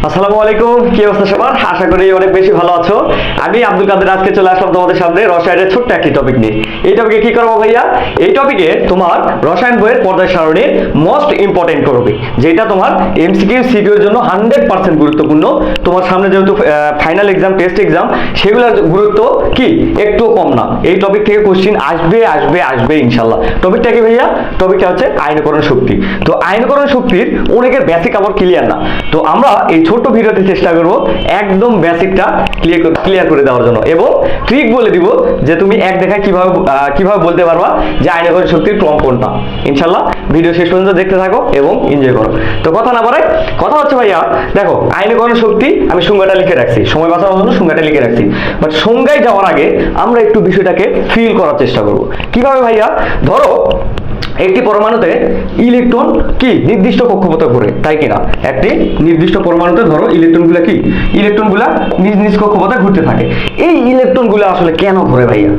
আসসালামু আলাইকুম, কি অবস্থা সবার? আশা করি অনেক বেশি ভালো আছো। আমি আব্দুল কাদের আজকে চলে আসলাম তোমাদের সামনে রসায়নের ছোট্ট একটি টপিক নিয়ে। এই টপিকে কি করবো ভাইয়া? এই টপিকে তোমার রসায়ন বইয়ের পর্যায় সারণীর মোস্ট ইম্পর্টেন্ট টপিক, যেটা তোমার এমসিকিউ সিকিউ এর জন্য 100% গুরুত্বপূর্ণ। তোমার সামনে যেহেতু ফাইনাল এক্সাম, টেস্ট এক্সাম, সেগুলোর গুরুত্ব কি একটু কম না। এই টপিক থেকে কোশ্চিন আসবে আসবে আসবে ইনশাল্লাহ। টপিকটা কি ভাইয়া? টপিকটা হচ্ছে আয়নীকরণ শক্তি। তো আয়নীকরণ শক্তির অনেকের বেসিক আবার ক্লিয়ার না, তো আমরা এই ছোট্ট ভিডিওতে চেষ্টা করব একদম বেসিকটা ক্লিয়ার করে দেওয়ার জন্য, এবং ট্রিক বলে দিব যে তুমি এক দেখায় কিভাবে বলতে পারবা যে আয়নীকরণ শক্তির ক্রম কোনটা। ইনশাল্লাহ ভিডিও শেষ পর্যন্ত দেখতে থাকো এবং এনজয় করো। তো কথা না বাড়াই, কথা হচ্ছে ভাইয়া দেখো, আয়নীকরণ শক্তি আমি সংজ্ঞাটা লিখে রাখছি, সময় বাঁচানোর জন্য সংজ্ঞাটা লিখে রাখছি, বাট সংজ্ঞায় যাওয়ার আগে আমরা একটু বিষয়টাকে ফিল করার চেষ্টা করব। কিভাবে ভাইয়া? ধরো একটি পরমাণুতে ইলেকট্রন কি নির্দিষ্ট কক্ষপথে ঘুরে, তাই কিনা? একটি নির্দিষ্ট পরমাণুতে ধরো ইলেকট্রনগুলা নিজ নিজ কক্ষপথে ঘুরতে থাকে। এই ইলেকট্রনগুলো আসলে কেন ঘুরে ভাইয়া?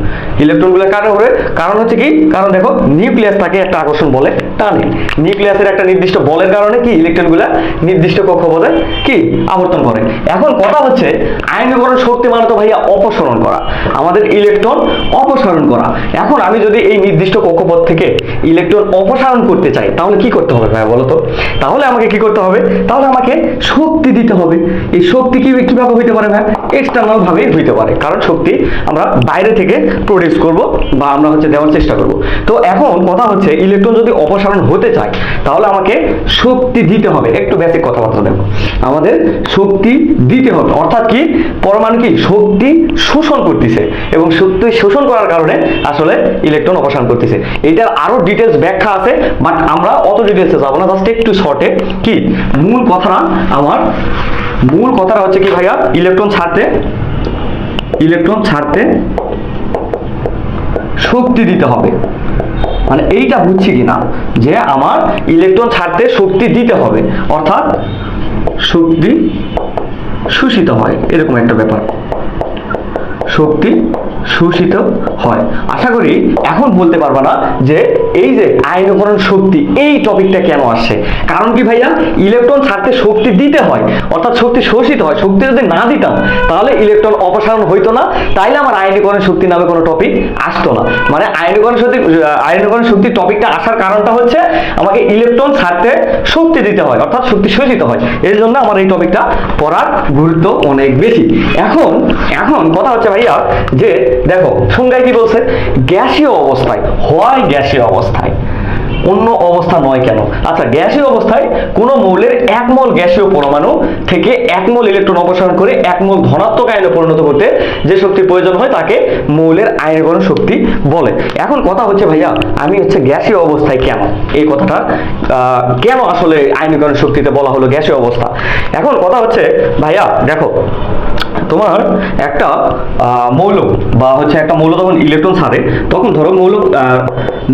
ইলেকট্রনগুলো কেন ঘুরে? কারণ হচ্ছে কি, কারণ দেখো নিউক্লিয়াস তাকে একটা আকর্ষণ বলে টানে। নিউক্লিয়াসের একটা নির্দিষ্ট বলের কারণে কি ইলেকট্রনগুলা নির্দিষ্ট কক্ষপথে কি আবর্তন করে। এখন কথা হচ্ছে আয়নীকরণ শক্তি মানে তো ভাইয়া অপসারণ করা, আমাদের ইলেকট্রন অপসারণ করা। এখন আমি যদি এই নির্দিষ্ট কক্ষপথ থেকে ইলেকট্রন অপসারণ করতে চাই, তাহলে কি করতে হবে ভাইয়া বলো তো? তাহলে আমাকে কি করতে হবে? তাহলে আমাকে শক্তি দিতে হবে। এই শক্তি কিভাবে হইতে পারে ভাইয়া? এক্সটার্নাল ভাবে হইতে পারে, কারণ শক্তি আমরা বাইরে থেকে প্রডিউস করব বা আমরা দেওয়ার চেষ্টা করব। তো এখন কথা হচ্ছে ইলেকট্রন যদি অপসারণ হতে চায় তাহলে আমাকে শক্তি দিতে হবে। একটু বেসিক কথাবার্তা দেখো, আমাদের শক্তি দিতে হবে, অর্থাৎ কি পরমাণু কি শক্তি শোষণ করতেছে, এবং শক্তি শোষণ করার কারণে আসলে ইলেকট্রন অপসারণ করতেছে। এটার আরো ডিটেলস ব্যাখ্যা আছে, বাট আমরা অত ডিটেলসে যাব না, জাস্ট একটু শর্টে কি মূল কথাটা হচ্ছে কি ভাইয়া, ইলেকট্রন ছাড়তে শক্তি দিতে হবে। মানে এইটা বুঝছি কিনা যে আমার ইলেকট্রন ছাড়তে শক্তি দিতে হবে, অর্থাৎ শক্তি শোষিত হয়, এরকম একটা ব্যাপার, শক্তি শোষিত হয়। আশা করি এখন বলতে পারবা না যে এই যে আয়নীকরণ শক্তি এই টপিকটা কেন আসছে। কারণ কি ভাইয়া, ইলেকট্রন ছাড়তে শক্তি দিতে হয়, অর্থাৎ শক্তি শোষিত হয়। শক্তি যদি না দিতাম তাহলে ইলেকট্রন অপসারণ হইতো না, তাইলে আমার আয়নীকরণ শক্তি নামে কোনো টপিক আসতো না। মানে আয়নীকরণ শক্তি টপিকটা আসার কারণটা হচ্ছে আমাকে ইলেকট্রন ছাড়তে শক্তি দিতে হয়, অর্থাৎ শক্তি শোষিত হয়। এর জন্য আমার এই টপিকটা পড়ার গুরুত্ব অনেক বেশি। এখন কথা হচ্ছে ভাইয়া যে দেখো সংজ্ঞায় কি বলছে, গ্যাসীয় অবস্থায় হয়, গ্যাসীয় অবস্থায়, অন্য অবস্থা নয় কেন? আচ্ছা, গ্যাসীয় অবস্থায় কোন মৌলের 1 মোল গ্যাসীয় পরমাণু থেকে 1 মোল ইলেকট্রন অপসারণ করে 1 মোল ধনাত্মক আয়নে পরিণত করতে যে শক্তির প্রয়োজন হয় তাকে মৌলের আয়নীকরণ শক্তি বলে। এখন কথা হচ্ছে ভাইয়া, আমি গ্যাসীয় অবস্থায় কেন, এই কথাটা কেন আসলে আয়নীকরণ শক্তিতে বলা হলো গ্যাসীয় অবস্থা। এখন কথা হচ্ছে ভাইয়া দেখো, তোমার একটা মৌল বা একটা মৌল যখন ইলেকট্রন ছাড়ে, তখন ধরো মৌল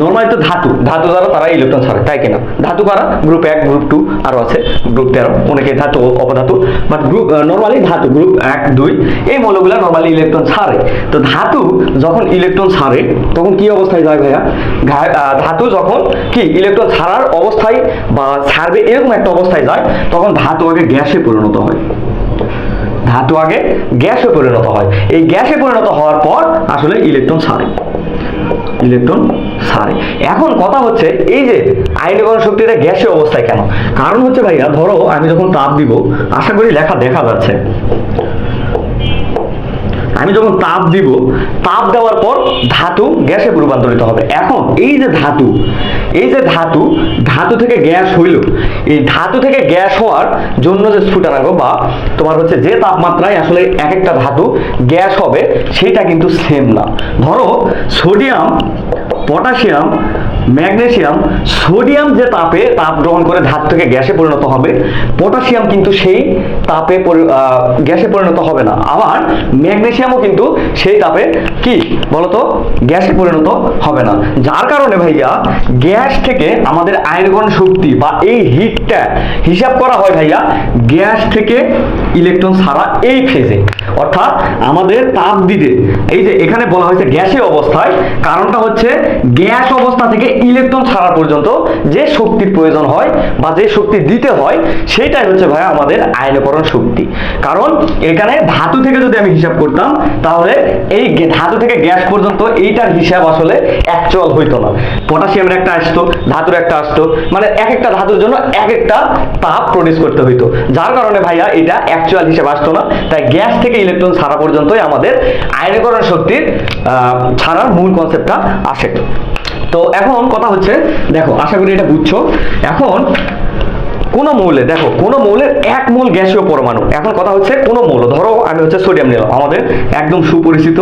নর্মালি তো ধাতু দ্বারা তারা ইলেকট্রন ছাড়ে, তাই কিনা? ধাতু কারা? গ্রুপ 1, গ্রুপ 2, আরো আছে গ্রুপ 13, অনেকে ধাতু অপধাতু, বাট গ্রুপ নর্মালি ধাতু গ্রুপ 1, 2 এই মৌলগুলা নর্মালি ইলেকট্রন ছাড়ে। তো ধাতু যখন ইলেকট্রন ছাড়ে তখন কি অবস্থায় যায় ভাইয়া? ধাতু যখন কি ইলেকট্রন ছাড়ার অবস্থায় বা ছাড়বে এরকম একটা অবস্থায় যায়, তখন ধাতু আগে গ্যাসে পরিণত হয়। এই গ্যাসে পরিণত হওয়ার পর আসলে ইলেকট্রন ছাড়ে। এখন কথা হচ্ছে এই যে আয়নীকরণ শক্তিটা গ্যাসীয় অবস্থায় কেন? কারণ হচ্ছে ভাইয়া ধরো আমি যখন তাপ দিব, আশা করি লেখা দেখা যাচ্ছে, আমি যখন তাপ দিব, তাপ দেওয়ার পর ধাতু গ্যাসে রূপান্তরিত হবে। এখন এই যে ধাতু থেকে গ্যাস হইল, এই ধাতু থেকে গ্যাস হওয়ার জন্য যে স্ফুটনাঙ্ক বা তোমার যে তাপমাত্রায় আসলে এক একটা ধাতু গ্যাস হবে সেটা কিন্তু সেম না। ধরো সোডিয়াম, পটাশিয়াম, ম্যাগনেসিয়াম, সোডিয়াম যে তাপ গ্রহণ করে ধাতু থেকে গ্যাসে পরিণত হবে, পটাশিয়াম কিন্তু সেই তাপে গ্যাসে পরিণত হবে না। আবার ম্যাগনেসিয়ামও কিন্তু সেই তাপে কি বলতো গ্যাসে পরিণত হবে না। যার কারণে ভাইয়া গ্যাস থেকে আমাদের আয়নীকরণ শক্তি বা এই হিটটা হিসাব করা হয় ভাইয়া গ্যাস থেকে ইলেকট্রন ছাড়া এই ফেজে, অর্থাৎ আমাদের তাপ দিতে এই যে এখানে বলা হয়েছে গ্যাসীয় অবস্থায়, কারণটা হচ্ছে গ্যাস অবস্থা থেকে ইলেকট্রন ছাড়া পর্যন্ত যে শক্তির প্রয়োজন হয় বা যে শক্তি দিতে হয় সেটাই হচ্ছে ভাই আমাদের আয়নীকরণ শক্তি। কারণ এখানে ধাতু থেকে যদি আমি হিসাব করতাম তাহলে এই ধাতু থেকে গ্যাস পর্যন্ত এইটার হিসাব আসলে অ্যাকচুয়াল হইতো না। পটাশিয়ামের একটা আসতো, ধাতুর একটা আসতো, মানে এক একটা ধাতুর জন্য এক একটা তাপ প্রডিউস করতে হইতো, যার কারণে ভাইয়া এটা অ্যাকচুয়াল হিসাব আসতো না। তাই গ্যাস থেকে ইলেকট্রন ছাড়া পর্যন্তই আমাদের আয়নীকরণ শক্তির ছাড়ার মূল কনসেপ্টটা আসে। তো এখন কথা হচ্ছে, দেখো আশা করি এটা বুঝছো। এখন কোন মৌলে, দেখো কোন মৌলের এক মোল গ্যাসীয় পরমাণু, এখন কথা হচ্ছে কোন মৌল, ধরো আমি হচ্ছে সোডিয়াম নিলাম, আমাদের একদম সুপরিচিত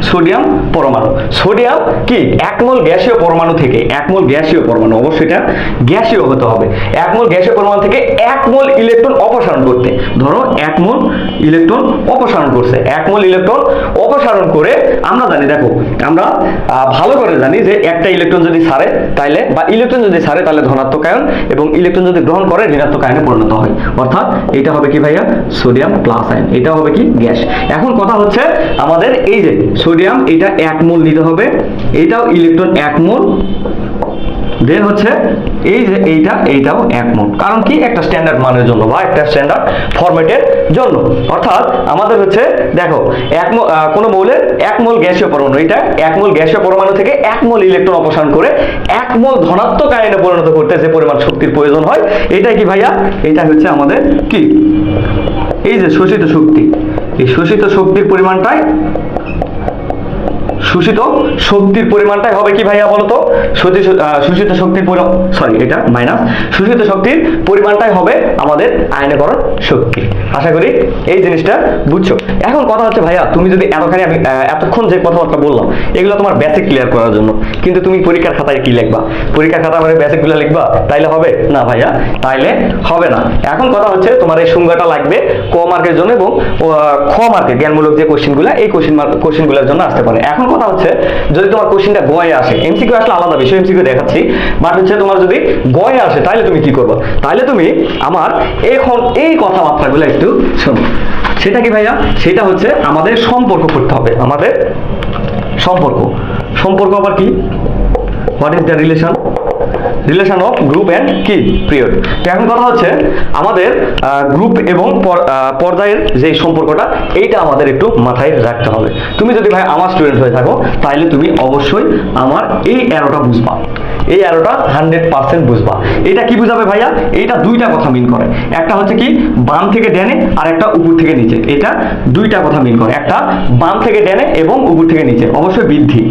সোডিয়াম পরমাণু। সোডিয়াম কি এক মোল গ্যাসীয় পরমাণু থেকে, এক মোল গ্যাসীয় পরমাণু, অবশ্যই এটা গ্যাসীয় হতে হবে, এক মোল গ্যাসীয় পরমাণু থেকে এক মোল ইলেকট্রন অপসারণ করতে, ধরো এক মোল ইলেকট্রন অপসারণ করছে, এক মোল ইলেকট্রন অপসারণ করে আমরা জানি, দেখো আমরা ভালো করে জানি যে একটা ইলেকট্রন যদি ছাড়ে তাইলে, বা ইলেকট্রন যদি ছাড়ে তাহলে ধনাত্মক আয়ন, এবং ইলেকট্রন যদি গ্রহণ করে ঋণাত্মক আয়নে পরিণত হয়। অর্থাৎ এটা হবে কি ভাইয়া সোডিয়াম প্লাস আয়ন, এটা হবে কি গ্যাস। এখন কথা হচ্ছে আমাদের এই যে সোডিয়াম এটা এক মোল নিতে হবে, এটাও ইলেকট্রন এক মোল, দেন হচ্ছে এই যে এইটাও এক মোল, কারণ কি একটা স্ট্যান্ডার্ড মানের জন্য বা একটা স্ট্যান্ডার্ড ফরম্যাটের জন্য। অর্থাৎ আমাদের হচ্ছে দেখো কোন মৌলের এক মোল গ্যাসীয় পরমাণু, এটা এক মোল গ্যাসীয় পরমাণু থেকে এক মোল ইলেকট্রন অপসারণ করে এক মোল ধনাত্মক আয়নে পরিণত করতে যে পরিমাণ শক্তির প্রয়োজন হয়, এটাই কি ভাইয়া, এটা হচ্ছে আমাদের কি এই যে শোষিত শক্তি। এই শোষিত শক্তির পরিমাণটাই, শোষিত শক্তির পরিমাণটাই হবে কি ভাইয়া বলতো, শোষিত শক্তির এটা মাইনাস, শোষিত শক্তির পরিমাণটাই হবে আমাদের আয়নীকরণ শক্তি। আশা করি এই জিনিসটা বুঝছো। এখন কথা হচ্ছে ভাইয়া, তুমি যদি এতখানি আমি এতক্ষণ যে কথাবার্তা বললাম এগুলো তোমার বেসিক ক্লিয়ার করার জন্য, কিন্তু তুমি পরীক্ষার খাতায় কি লিখবা, পরীক্ষার খাতা মানে বেসিকগুলো লিখবা, তাইলে হবে না ভাইয়া, তাইলে হবে না। এখন কথা হচ্ছে তোমার এই সংজ্ঞাটা লাগবে ক মার্কের জন্য, এবং খ মার্কের জ্ঞানমূলক যে কোশ্চেনগুলো, এই কোশ্চেনগুলোর জন্য আসতে পারে। এখন কথা হচ্ছে যদি তোমার কোশ্চেনটা গয়ে আসে, এমসিকিউ আসলে আলাদা বিষয়, এমসিকিউ দেখাচ্ছি, বাট হচ্ছে তোমার যদি গয়ে আসে তাহলে তুমি কি করবে, তাহলে তুমি আমার এখন এই কথাবার্তাগুলো একটু শোনো। সেটা কি ভাইয়া, সেটা হচ্ছে আমাদের সম্পর্ক করতে হবে, আমাদের সম্পর্ক আবার কি, what is the relation of group and কি পিরিয়ড। তো এখন কথা হচ্ছে আমাদের গ্রুপ এবং পর্যায়ের যে সম্পর্কটা, এইটা আমাদের একটু মাথায় রাখতে হবে। তুমি যদি ভাই আমার স্টুডেন্ট হয়ে থাকো তাহলে তুমি অবশ্যই আমার এই অ্যারোটা বুঝবা, এই অ্যারোটা 100% বুঝবা। এটা কি বুঝাবে ভাইয়া, এইটা দুইটা কথা মিন করে, একটা হচ্ছে কি বাম থেকে ডানে আর একটা উপর থেকে নিচে, এটা দুইটা কথা মিন করে, একটা বাম থেকে ডানে এবং উপর থেকে নিচে, অবশ্যই বৃদ্ধি।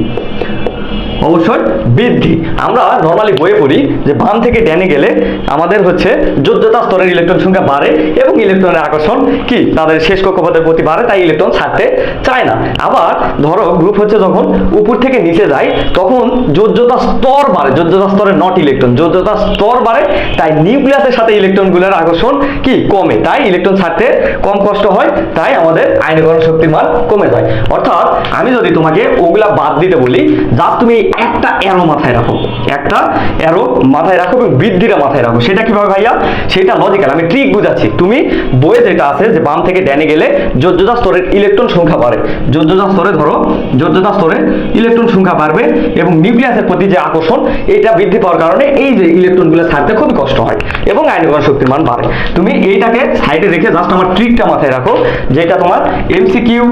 আমরা নরমালি বইয়ে পড়ি যে বাম থেকে ডানে গেলে আমাদের হচ্ছে যোজ্যতা স্তরের ইলেকট্রন সংখ্যা বাড়ে এবং ইলেকট্রনের আকর্ষণ কি তাদের শেষ কক্ষপথের প্রতি বাড়ে, তাই ইলেকট্রন ছাড়তে চায় না। আবার ধরো গ্রুপ হচ্ছে যখন উপর থেকে নিচে যায় তখন যোজ্যতা স্তর বাড়ে, যোজ্যতা স্তরে নট ইলেকট্রন, যোজ্যতা স্তর বাড়ে, তাই নিউক্লিয়াসের সাথে ইলেকট্রনগুলোর আকর্ষণ কি কমে, তাই ইলেকট্রন ছাড়তে কম কষ্ট হয়, তাই আমাদের আয়নীকরণ শক্তির মান কমে যায়। অর্থাৎ আমি যদি তোমাকে ওগুলা বাদ দিতে বলি, যা তুমি একটা অ্যারো মাথায় রাখো, একটা অ্যারো মাথায় রাখো এবং বৃদ্ধিটা মাথায় রাখো। সেটা কিভাবে ভাইয়া, সেটা লজিক্যাল, আমি ট্রিক বুঝাচ্ছি। তুমি বইয়ে যেটা আছে যে বাম থেকে ডানে গেলে যোজ্যতা স্তরের ইলেকট্রন সংখ্যা বাড়ে, যোজ্যতা স্তরে ধরো যোজ্যতা স্তরে ইলেকট্রন সংখ্যা বাড়বে এবং নিউক্লিয়াসের প্রতি যে আকর্ষণ এটা বৃদ্ধি পাওয়ার কারণে এই যে ইলেকট্রনগুলো ছাড়তে খুবই কষ্ট হয় এবং আয়নীকরণ শক্তির মান বাড়ে। তুমি এইটাকে সাইডে রেখে জাস্ট আমার ট্রিকটা মাথায় রাখো, যেটা তোমার এমসিকিউ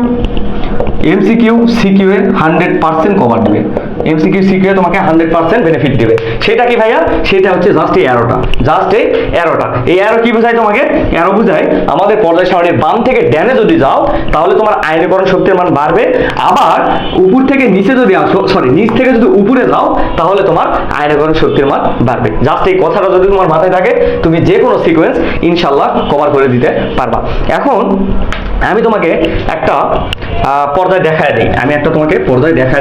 সিকিউ এ 100% কভার দিবে, এমসিকিউ সিকিউ এ তোমাকে 100% বেনিফিট দিবে। সেটা কি ভাইয়া, সেটা হচ্ছে জাস্ট এই অ্যারোটা, এই অ্যারো কি বোঝায় তোমাকে, অ্যারো বোঝায় আমাদের পর্যায় সারণীর বাম থেকে ডানে যদি যাও তাহলে তোমার আয়নীকরণ শক্তির মান বাড়বে, আবার উপর থেকে নিচে যদি আসো, নিচ থেকে যদি উপরে যাও তাহলে তোমার আয়নীকরণ শক্তির মান বাড়বে। জাস্ট এই কথাটা যদি তোমার মাথায় থাকে তুমি যে কোনো সিকোয়েন্স ইনশাল্লাহ কভার করে দিতে পারবা। এখন আমি তোমাকে একটা পর্যায় দেখায়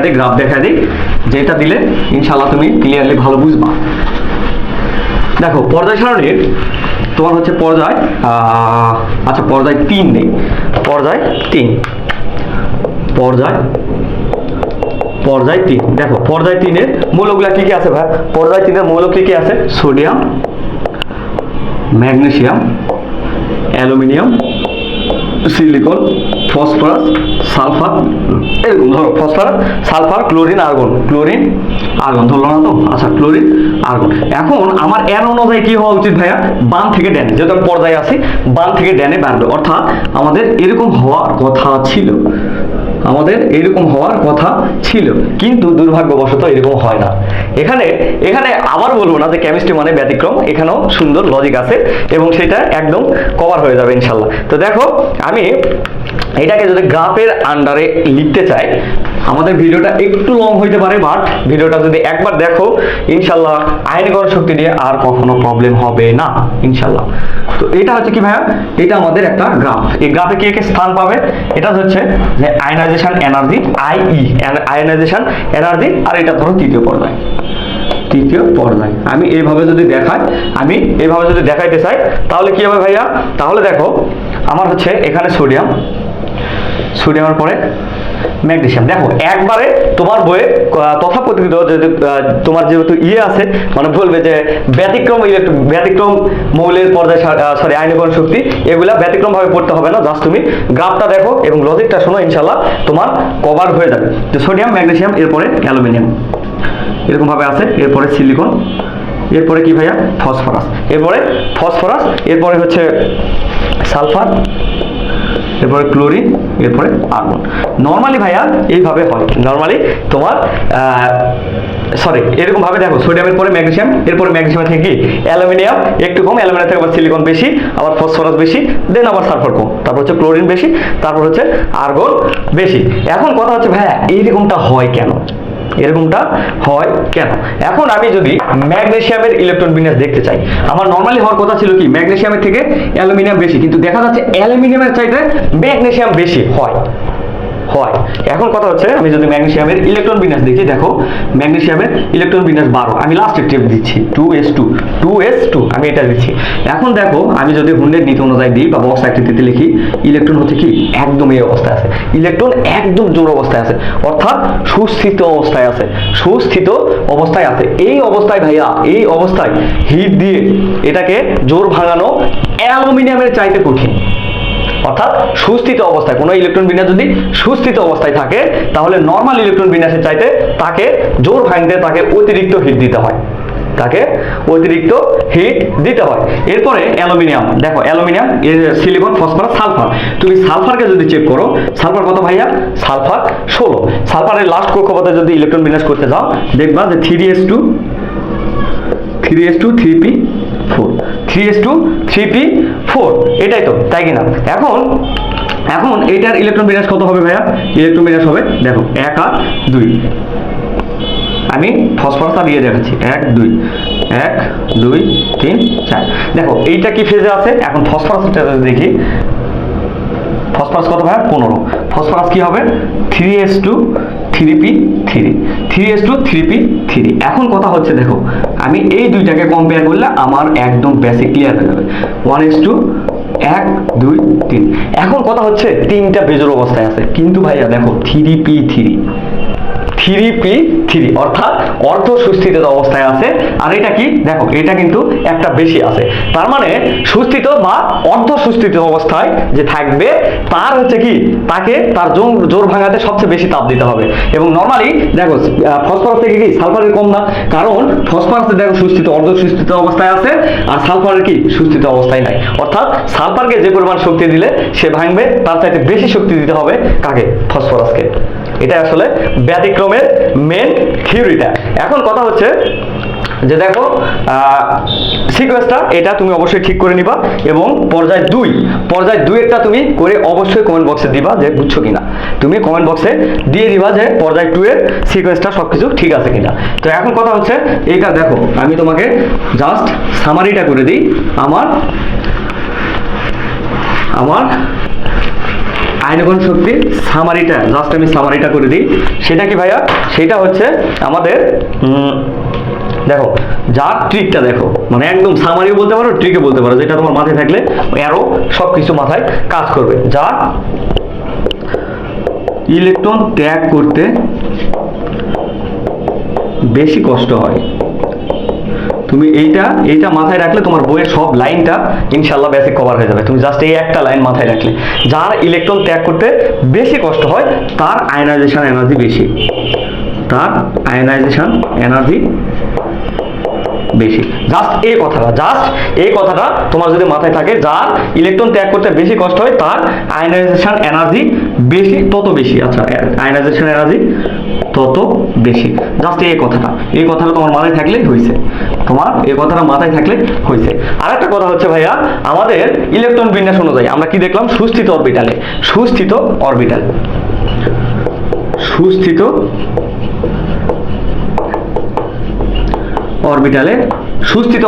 দিই, গ্রাফ দেখায় দিই, যেটা দিলে ইনশাল্লাহ তুমি ক্লিয়ারলি ভালো বুঝবা। দেখো পর্যায় সারণীর তোমার হচ্ছে পর্যায়, আচ্ছা পর্যায় 3 নেই, পর্যায় 3, দেখো পর্যায় 3-এর মৌলগুলা কি কি আছে ভাই, পর্যায় 3-এর মৌল কি কি আছে, sodium, magnesium, aluminium, silicon, phosphorus, sulphur, এরকম ধরো phosphorus, sulphur, chlorine, argon, chlorine, argon ধরলো না তো? আচ্ছা, ক্লোরিন, আর্গন। এখন আমার এর অনুযায়ী কি হওয়া উচিত ভাইয়া? বাম থেকে ড্যানে, যেহেতু আমি পর্যায়ে আছি, বাম থেকে ড্যানে বাড়বে। অর্থাৎ আমাদের এরকম হওয়ার কথা ছিল, আমাদের এরকম হওয়ার কথা ছিল, কিন্তু দুর্ভাগ্যবশত এরকম হয় না। এখানে এখানে আবার বলবো না যে কেমিস্ট্রি মানে ব্যতিক্রম, এখানেও সুন্দর লজিক আছে এবং সেটা একদম কভার হয়ে যাবে ইনশাল্লাহ। তো দেখো, আমি এটাকে যদি গ্রাফের আন্ডারে লিখতে চাই, আমাদের ভিডিওটা একটু লং হইতে পারে, বাট ভিডিওটা যদি একবার দেখো ইনশাল্লাহ আয়নীকরণ শক্তি দিয়ে আর কখনো প্রবলেম হবে না ইনশাল্লাহ। তো এটা হচ্ছে কি ভাইয়া? এটা আমাদের একটা গ্রাফ। এই গ্রাফে কে কে স্থান পাবে? এটা হচ্ছে যে আয়নাইজেশন এনার্জি, আয়নাইজেশন এনার্জি, আর এটা ধরো তৃতীয় পর্যায়, তৃতীয় পর্যায়। আমি এইভাবে যদি দেখাই, আমি এইভাবে যদি দেখাইতে চাই, তাহলে কি হবে ভাইয়া? তাহলে দেখো, আমার হচ্ছে এখানে সোডিয়াম, সোডিয়ামের পরে ম্যাগনেসিয়াম। দেখো একবারে তোমার বইয়ে তথাকথিত তোমার যেহেতু আছে, মানে বলবে যে ব্যতিক্রম ব্যতিক্রম মৌলের পর্যায়ে, সরি আয়নীকরণ শক্তি, এগুলা ব্যতিক্রম ভাবে পড়তে হবে না। জাস্ট তুমি গ্রাফটা দেখো এবং লজিকটা শোনো, ইনশাল্লাহ তোমার কভার হয়ে যাবে। তো সোডিয়াম, ম্যাগনেসিয়াম, এরপরে অ্যালুমিনিয়াম, এরকম ভাবে আছে। এরপরে সিলিকন, এরপরে কি ভাইয়া? ফসফরাস, এরপরে ফসফরাস, এরপরে হচ্ছে সালফার, এরপরে ক্লোরিন, এরপরে আর্গন। নর্মালি ভাইয়া এইভাবে হয়, নর্মালি তোমার সরি এরকম ভাবে দেখো, সোডিয়ামের পরে ম্যাগনেসিয়াম, এরপরে ম্যাগনেসিয়াম থেকে কি অ্যালুমিনিয়াম একটু কম, অ্যালুমিনিয়াম থেকে আবার সিলিকন বেশি, আবার ফসফরাস বেশি, দেন আবার সালফার কম, তারপর হচ্ছে ক্লোরিন বেশি, তারপর হচ্ছে আর্গন বেশি। এখন কথা হচ্ছে ভাইয়া এইরকমটা হয় কেন? এরকমটা হয় কেন? এখন আমি যদি ম্যাগনেসিয়ামের ইলেকট্রন বিন্যাস দেখতে চাই, আমার নর্মালি হওয়ার কথা ছিল কি ম্যাগনেসিয়ামের থেকে অ্যালুমিনিয়াম বেশি, কিন্তু দেখা যাচ্ছে অ্যালুমিনিয়ামের চাইতে ম্যাগনেসিয়াম বেশি হয়। এখন কথা হচ্ছে, আমি যদি ম্যাগনেসিয়ামের ইলেকট্রন বিন্যাস দেখি, দেখো ম্যাগনেসিয়ামের ইলেকট্রন বিন্যাস 12, আমি লাস্টের টেপ দিচ্ছি 2s2 আমি এটা দিচ্ছি। এখন দেখো, আমি যদি হুন্ডের নীতি অনুযায়ী দিই বা বক্স আকৃতিতে লিখি, ইলেকট্রন হচ্ছে কি একদম এই অবস্থায় আছে, ইলেকট্রন একদম জোর অবস্থায় আছে, অর্থাৎ সুস্থিত অবস্থায় আছে, সুস্থিত অবস্থায় আছে। এই অবস্থায় ভাইয়া, এই অবস্থায় হিট দিয়ে এটাকে জোর ভাঙানো অ্যালুমিনিয়ামের চাইতে কঠিন। অর্থাৎ সুস্থিত অবস্থায় কোনো ইলেকট্রন বিন্যাস যদি সুস্থিত অবস্থায় থাকে, তাহলে নর্মাল ইলেকট্রন বিন্যাসের চাইতে তাকে জোর ভাঙতে তাকে অতিরিক্ত হিট দিতে হয়, তাকে অতিরিক্ত হিট দিতে হয়। এরপরে অ্যালুমিনিয়াম, দেখো অ্যালুমিনিয়াম, সিলিকন, ফসফরাস, সালফার। তুমি সালফারকে যদি চেক করো, সালফার কত ভাইয়া? সালফার 16। সালফারের লাস্ট কক্ষপথে যদি ইলেকট্রন বিন্যাস করতে যাও, দেখবা যে 3s2 3p4, 3s2 3p4, এটাই তো, তাই কিনা? এখন এইটার ইলেকট্রন বিন্যাস কত হবে ভাইয়া? ইলেকট্রন বিন্যাস হবে, দেখো 1 আর 2, আমি ফসফরাসটা দিয়ে দেখাচ্ছি, 1 2 1 2 3 4। দেখো এইটা কি ফেজে আছে? এখন ফসফরাসটা যদি দেখি, ফসফরাস কত ভাইয়া? 15। ফসফরাস কি হবে? 3s2 3p3, 3s2 3p3। এখন কথা হচ্ছে, দেখো আমি এই দুইটাকে কম্পেয়ার করলে আমার একদম বেসিক ক্লিয়ার হয়ে যাবে। 1s2 1 2 3। এখন কথা হচ্ছে তিনটা বেজোর অবস্থায় আছে, কিন্তু ভাইয়া দেখো 3p3 অর্থাৎ অর্ধ সুস্থিত অবস্থায় আছে। আর এটা কি? দেখো এটা কিন্তু একটা বেশি আছে, তার মানে সুস্থিত বা অর্ধ সুস্থিত অবস্থায় যে থাকবে তার হচ্ছে কি, তাকে তার জোর ভাঙাতে সবচেয়ে বেশি তাপ দিতে হবে। এবং নর্মালি দেখো ফসফরাস থেকে কি সালফারের কম না, কারণ ফসফরাসে দেখো সুস্থিত অর্ধ সুস্থিত অবস্থায় আছে, আর সালফারের কি সুস্থিত অবস্থায় নাই। অর্থাৎ সালফারকে যে পরিমাণ শক্তি দিলে সে ভাঙবে, তার চাইতে বেশি শক্তি দিতে হবে কাকে? ফসফরাসকে। এটা আসলে ব্যতিক্রমের মেন থিওরিটা। এখন কথা হচ্ছে যে দেখো সিকোয়েন্সটা এটা তুমি অবশ্যই ঠিক করে নিবা, এবং পর্যায় 2 একটা তুমি করে অবশ্যই কমেন্ট বক্সে দিবা যে বুঝছো কিনা। তুমি কমেন্ট বক্সে দিয়ে দিবা যে পর্যায় 2 এর সিকোয়েন্সটা সবকিছু ঠিক আছে কিনা। তো এখন কথা হচ্ছে এইটা দেখো, আমি তোমাকে জাস্ট সামারিটা করে দিই। আমার আয়নীকরণ শক্তির সামারিটা জাস্ট আমি সামারিটা করে দিই। সেটা কি ভাইয়া? সেটা হচ্ছে আমাদের দেখো যার ট্রিকটা দেখো, মানে একদম সামারিও বলতে পারো, ট্রিকে বলতে পারো, যেটা তোমার মাথায় থাকলে আরো সবকিছু মাথায় কাজ করবে। যা ইলেকট্রন ত্যাগ করতে বেশি কষ্ট হয়, তো তুমি এইটা মাথায় রাখলে তোমার বইয়ের সব লাইনটা ইনশাআল্লাহ বেসিক কভার হয়ে যাবে। তুমি জাস্ট এই একটা লাইন মাথায় রাখলে, যার ইলেকট্রন ত্যাগ করতে বেশি কষ্ট হয় তার আয়নাইজেশন এনার্জি বেশি, তার আয়নাইজেশন এনার্জি বেশি। জাস্ট এই কথাটা তোমার যদি মাথায় থাকে, যার ইলেকট্রন ত্যাগ করতে বেশি কষ্ট হয় তার আয়নাইজেশন এনার্জি বেশি, তত বেশি। আচ্ছা, আয়নাইজেশন এনার্জি তত বেশি। জাস্ট এই কথাটা তোমার মাথায় থাকলেই হয়েছে, তোমার এই কথাটা মাথায় থাকলে হয়েছে। আর একটা কথা হচ্ছে ভাইয়া, আমাদের ইলেকট্রন বিন্যাস অনুযায়ী আমরা কি দেখলাম, সুস্থিত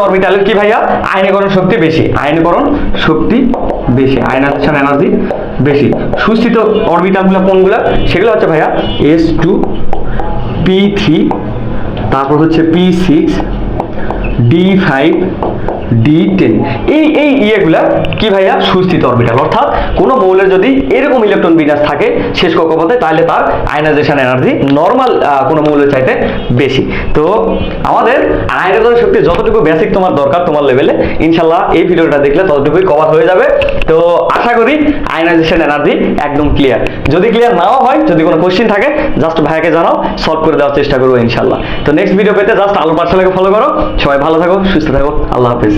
অরবিটালের কি ভাইয়া, আয়নীকরণ শক্তি বেশি, আয়নাইজেশন এনার্জি বেশি। সুস্থিত অরবিটালগুলো কোনগুলো, সেগুলো হচ্ছে ভাইয়া S2 P3, তারপর হচ্ছে P6 D5 D10। এই ইয়েগুলা কি ভাইয়া, সুস্থিত অরবিটাল। অর্থাৎ কোন মৌলের যদি এরকম ইলেকট্রন বিন্যাস থাকে শেষ কক্ষপথে, তাহলে তার আয়নাইজেশন এনার্জি নরমাল কোন মৌলের চাইতে বেশি। তো আমাদের আয়নাইজেশন শক্তি যতটুকু বেসিক তোমার দরকার তোমার লেভেলে, ইনশাল্লাহ এই ভিডিওটা দেখলে ততটুকুই কভার হয়ে যাবে। তো আশা করি আয়নাইজেশন এনার্জি একদম ক্লিয়ার। যদি ক্লিয়ার নাও হয়, যদি কোনো কোশ্চেন থাকে, জাস্ট ভাইয়াকে জানাও, সলভ করে দেওয়ার চেষ্টা করবো ইনশাল্লাহ। তো নেক্সট ভিডিও পেতে জাস্ট আলো পাঠশালাকে ফলো করো। সবাই ভালো থাকো, সুস্থ থাকো, আল্লাহ হাফিজ।